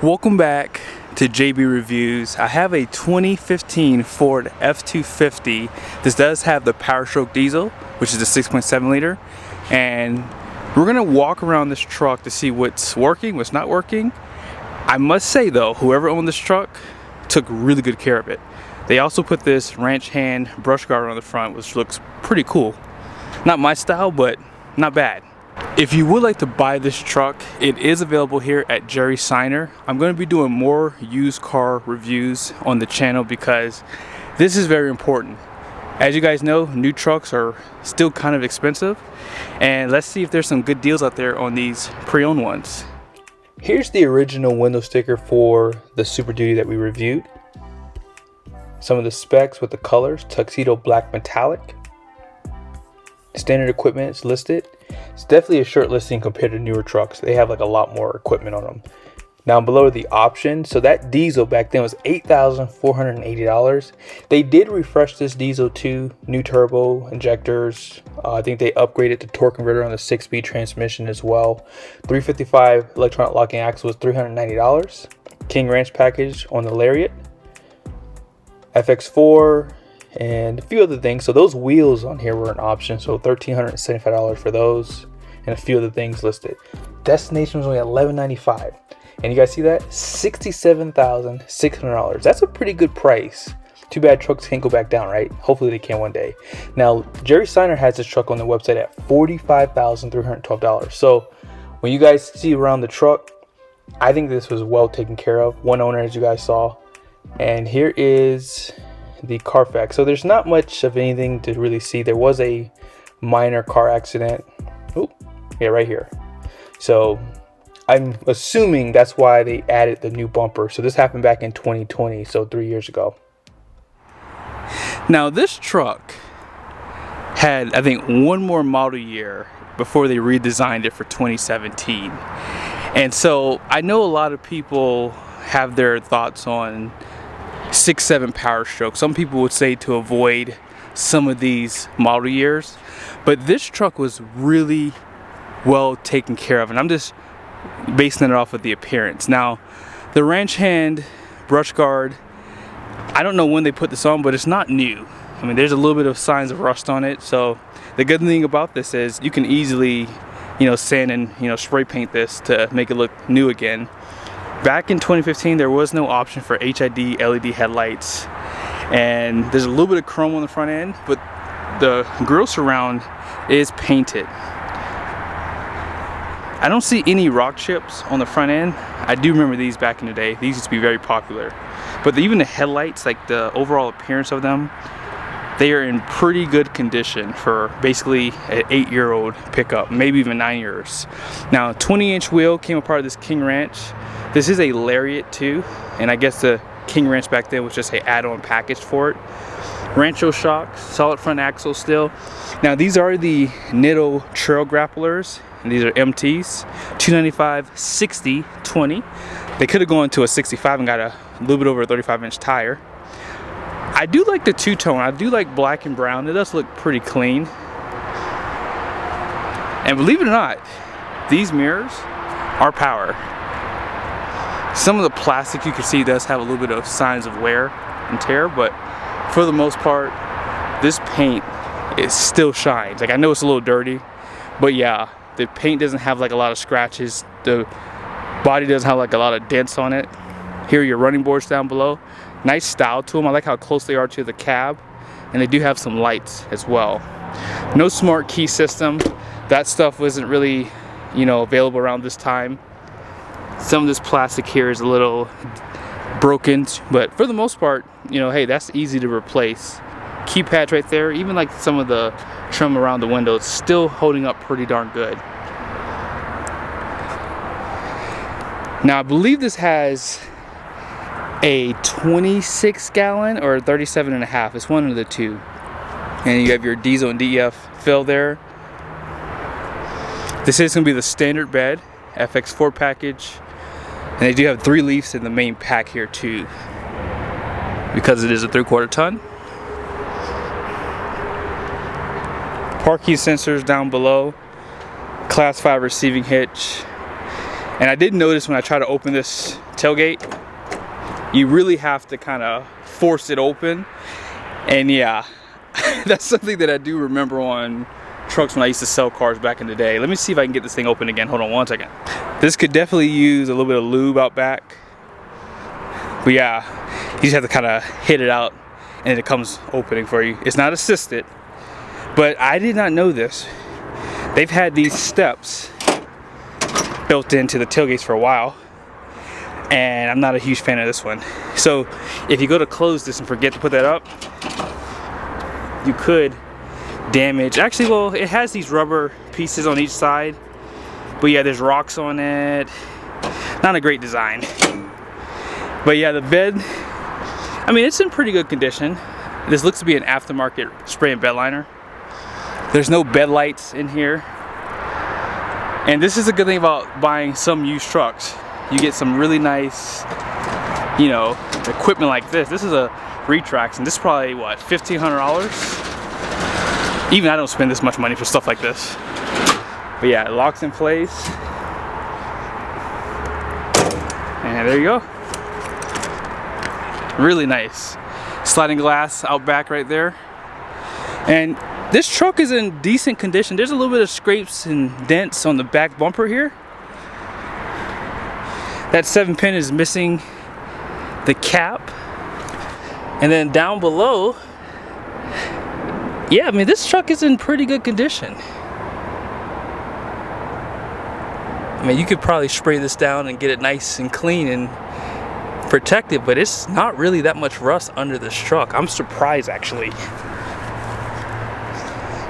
Welcome back to JB Reviews. I have a 2015 Ford F250. This does have the PowerStroke diesel, which is a 6.7 liter, and we're gonna walk around this truck to see what's working, what's not working. I must say though, whoever owned this truck took really good care of it. They also put this ranch hand brush guard on the front, which looks pretty cool. Not my style, but not bad. If you would like to buy this truck, it is available here at Jerry Seiner. I'm going to be doing more used car reviews on the channel because this is very important. As you guys know, new trucks are still kind of expensive, and let's see if there's some good deals out there on these pre-owned ones. Here's the original window sticker for the Super Duty that we reviewed. Some of the specs with the colors: tuxedo black metallic. Standard equipment is listed. It's definitely a short listing compared to newer trucks. They have like a lot more equipment on them. Down below are the options. So that diesel back then was $8,480. They did refresh this diesel to new turbo injectors. I think they upgraded the torque converter on the 6-speed transmission as well. 355 electronic locking axle was $390. King Ranch package on the Lariat. FX4. And a few other things. So those wheels on here were an option, so $1,375 for those, and a few other things listed. Destination was only $1,195, and you guys see that? $67,600. That's a pretty good price. Too bad trucks can't go back down, right? Hopefully they can one day. Now Jerry Seiner has this truck on the website at $45,312. So when you guys see around the truck, I think this was well taken care of. One owner, as you guys saw. And here is the Carfax. So there's not much of anything to really see. There was a minor car accident. Oh, yeah, right here. So I'm assuming that's why they added the new bumper. So this happened back in 2020, so 3 years ago. Now this truck had, I think, one more model year before they redesigned it for 2017. And so I know a lot of people have their thoughts on 6.7 PowerStroke. Some people would say to avoid some of these model years, but this truck was really well taken care of, and I'm just basing it off of the appearance. Now the ranch hand brush guard, I don't know when they put this on, but it's not new. I mean, there's a little bit of signs of rust on it. So the good thing about this is you can easily, sand and spray paint this to make it look new again. Back in 2015, there was no option for HID LED headlights, and there's a little bit of chrome on the front end, but the grille surround is painted. I don't see any rock chips on the front end. I do remember these back in the day. These used to be very popular. But even the headlights, like the overall appearance of them, they are in pretty good condition for basically an 8-year-old pickup, maybe even 9 years. Now, 20-inch wheel came apart of this King Ranch. This is a Lariat too, and I guess the King Ranch back then was just an add-on package for it. Rancho shocks, solid front axle still. Now these are the Nitto trail grapplers, and these are MTs, 295, 60, 20. They could have gone to a 65 and got a little bit over a 35-inch tire. I do like the two-tone. I do like black and brown. It does look pretty clean. And believe it or not, these mirrors are power. Some of the plastic you can see does have a little bit of signs of wear and tear, but for the most part, this paint still shines. Like, I know it's a little dirty, but yeah, the paint doesn't have like a lot of scratches. The body doesn't have like a lot of dents on it. Here are your running boards down below. Nice style to them. I like how close they are to the cab, and they do have some lights as well. No smart key system. That stuff wasn't really, available around this time. Some of this plastic here is a little broken, but for the most part, hey, that's easy to replace. Keypads right there, even like some of the trim around the windows, still holding up pretty darn good. Now I believe this has a 26 gallon or 37 and a half. It's one of the two. And you have your diesel and DEF fill there. This is going to be the standard bed, FX4 package. And they do have 3 leafs in the main pack here too, because it is a 3/4 ton. Parking sensors down below. Class 5 receiving hitch. And I did notice when I try to open this tailgate, you really have to kind of force it open. And yeah, that's something that I do remember on trucks when I used to sell cars back in the day. Let me see if I can get this thing open again. Hold on one second. This could definitely use a little bit of lube out back. But yeah, you just have to kind of hit it out and it comes opening for you. It's not assisted, but I did not know this. They've had these steps built into the tailgates for a while, and I'm not a huge fan of this one. So if you go to close this and forget to put that up, you could damage. Actually, well, it has these rubber pieces on each side, but yeah, there's rocks on it. Not a great design. But yeah, the bed, I mean, it's in pretty good condition. This looks to be an aftermarket spray and bed liner. There's no bed lights in here. And this is a good thing about buying some used trucks. You get some really nice, you know, equipment like this. This is a Retrax, and this is probably, what, $1,500? Even I don't spend this much money for stuff like this. But yeah, it locks in place. And there you go. Really nice. Sliding glass out back right there. And this truck is in decent condition. There's a little bit of scrapes and dents on the back bumper here. That 7-pin is missing the cap. And then down below, yeah, I mean, this truck is in pretty good condition. I mean, you could probably spray this down and get it nice and clean and protected, but it's not really that much rust under this truck. I'm surprised, actually.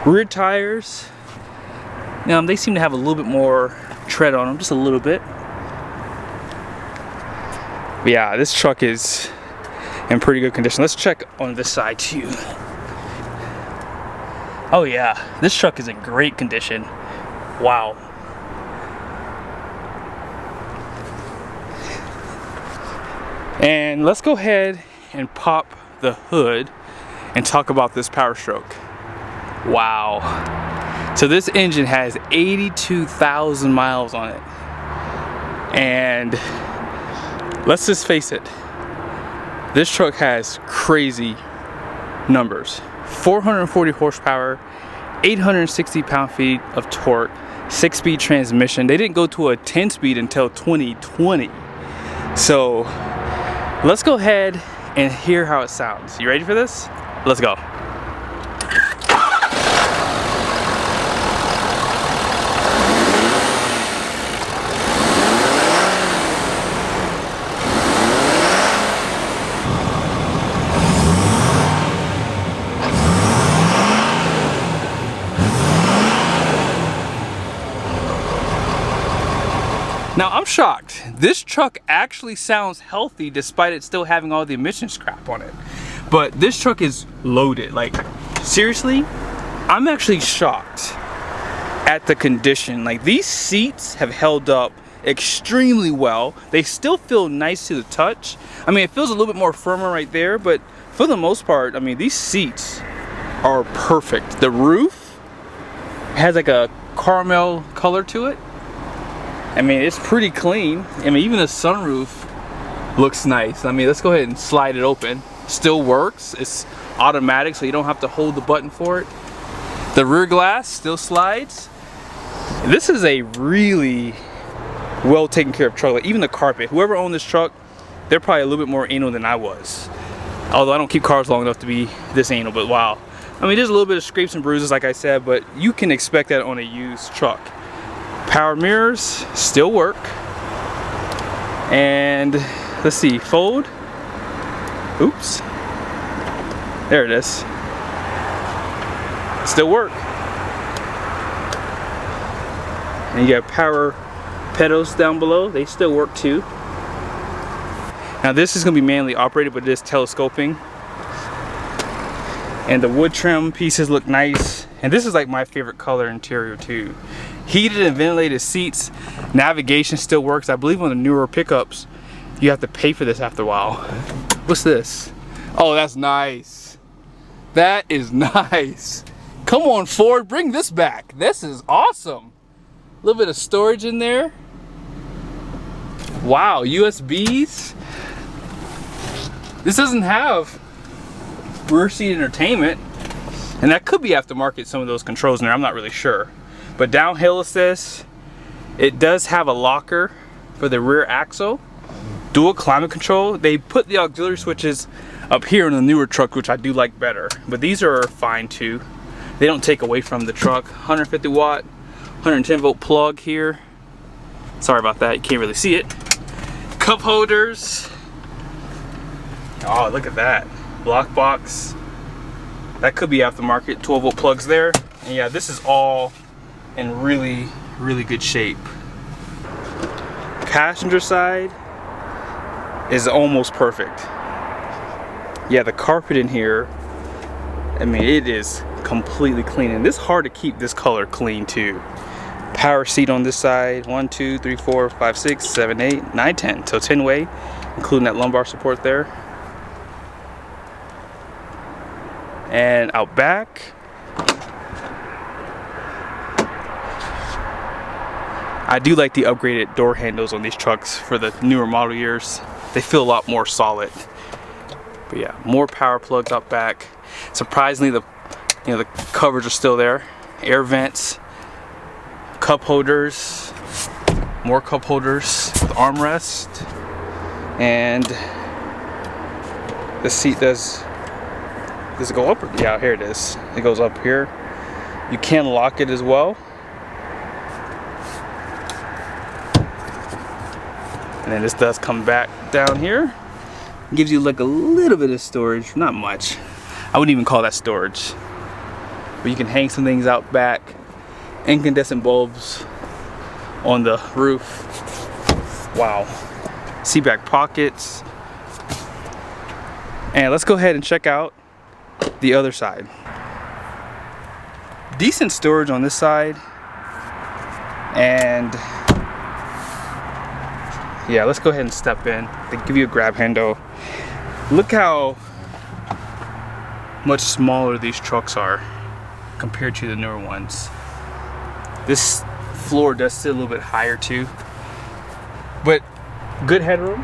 Rear tires, they seem to have a little bit more tread on them, just a little bit. But yeah, this truck is in pretty good condition. Let's check on this side too. Oh yeah, this truck is in great condition. Wow. And let's go ahead and pop the hood and talk about this Power Stroke. Wow. So this engine has 82,000 miles on it. And let's just face it, this truck has crazy numbers. 440 horsepower, 860 pound-feet of torque, 6-speed transmission. They didn't go to a 10-speed until 2020. So let's go ahead and hear how it sounds. You ready for this? Let's go. Now I'm shocked. This truck actually sounds healthy despite it still having all the emissions crap on it. But this truck is loaded. Like, seriously, I'm actually shocked at the condition. Like, these seats have held up extremely well. They still feel nice to the touch. I mean, it feels a little bit more firmer right there, but for the most part, I mean, these seats are perfect. The roof has like a caramel color to it. I mean, it's pretty clean. I mean, even the sunroof looks nice. I mean, let's go ahead and slide it open. Still works. It's automatic, so you don't have to hold the button for it. The rear glass still slides. This is a really well taken care of truck. Like, even the carpet. Whoever owned this truck, they're probably a little bit more anal than I was. Although I don't keep cars long enough to be this anal, but wow. I mean, there's a little bit of scrapes and bruises, like I said, but you can expect that on a used truck. Power mirrors still work. And let's see, fold. Oops. There it is. Still work. And you got power pedals down below. They still work too. Now this is going to be manually operated, but it is telescoping. And the wood trim pieces look nice. And this is like my favorite color interior too. Heated and ventilated seats. Navigation still works. I believe on the newer pickups, you have to pay for this after a while. What's this? Oh, that's nice. That is nice. Come on, Ford, bring this back. This is awesome. A little bit of storage in there. Wow, USBs. This doesn't have rear seat entertainment, and that could be aftermarket, some of those controls in there, I'm not really sure. But downhill assist, it does have a locker for the rear axle, dual climate control. They put the auxiliary switches up here in the newer truck, which I do like better, but these are fine too. They don't take away from the truck. 150 watt, 110 volt plug here. Sorry about that, you can't really see it. Cup holders. Oh, look at that. Block box. That could be aftermarket. 12 volt plugs there. And yeah, this is all in really, really good shape. Passenger side is almost perfect. Yeah, the carpet in here, I mean, it is completely clean. And this is hard to keep this color clean too. Power seat on this side, 1, 2, 3, 4, 5, 6, 7, 8, 9, 10. So 10 way, including that lumbar support there. And out back, I do like the upgraded door handles on these trucks for the newer model years. They feel a lot more solid. But yeah, more power plugs out back. Surprisingly, the covers are still there. Air vents. Cup holders, more cup holders with armrest, and the seat does it go up? Yeah, here it is. It goes up here. You can lock it as well, and then this does come back down here. It gives you like a little bit of storage, not much. I wouldn't even call that storage, but you can hang some things out back. Incandescent bulbs on the roof. Wow. Seat back pockets. And let's go ahead and check out the other side. Decent storage on this side. And yeah, let's go ahead and step in. They give you a grab handle. Look how much smaller these trucks are compared to the newer ones. This floor does sit a little bit higher too, but good headroom,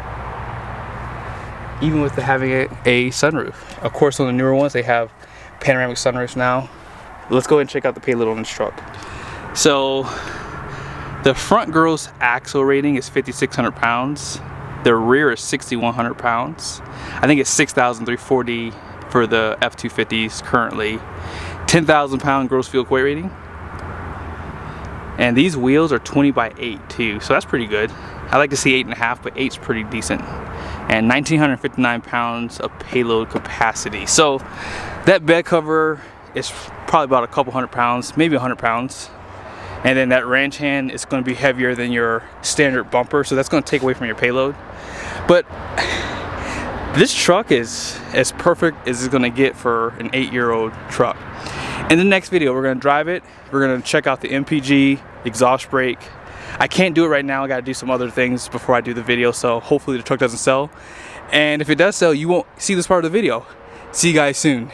even with having a sunroof. Of course, on the newer ones, they have panoramic sunroofs now. Let's go ahead and check out the payload on this truck. So, the front gross axle rating is 5,600 pounds. The rear is 6,100 pounds. I think it's 6,340 for the F250s currently. 10,000 pound gross vehicle weight rating. And these wheels are 20 by 8 too, so that's pretty good. I like to see 8.5, but 8's pretty decent. And 1,959 pounds of payload capacity. So that bed cover is probably about a couple hundred pounds, maybe 100 pounds. And then that wrench hand is going to be heavier than your standard bumper, so that's going to take away from your payload. But this truck is as perfect as it's going to get for an 8-year-old truck. In the next video, we're going to drive it. We're going to check out the MPG, exhaust brake. I can't do it right now. I got to do some other things before I do the video, so hopefully the truck doesn't sell. And if it does sell, you won't see this part of the video. See you guys soon.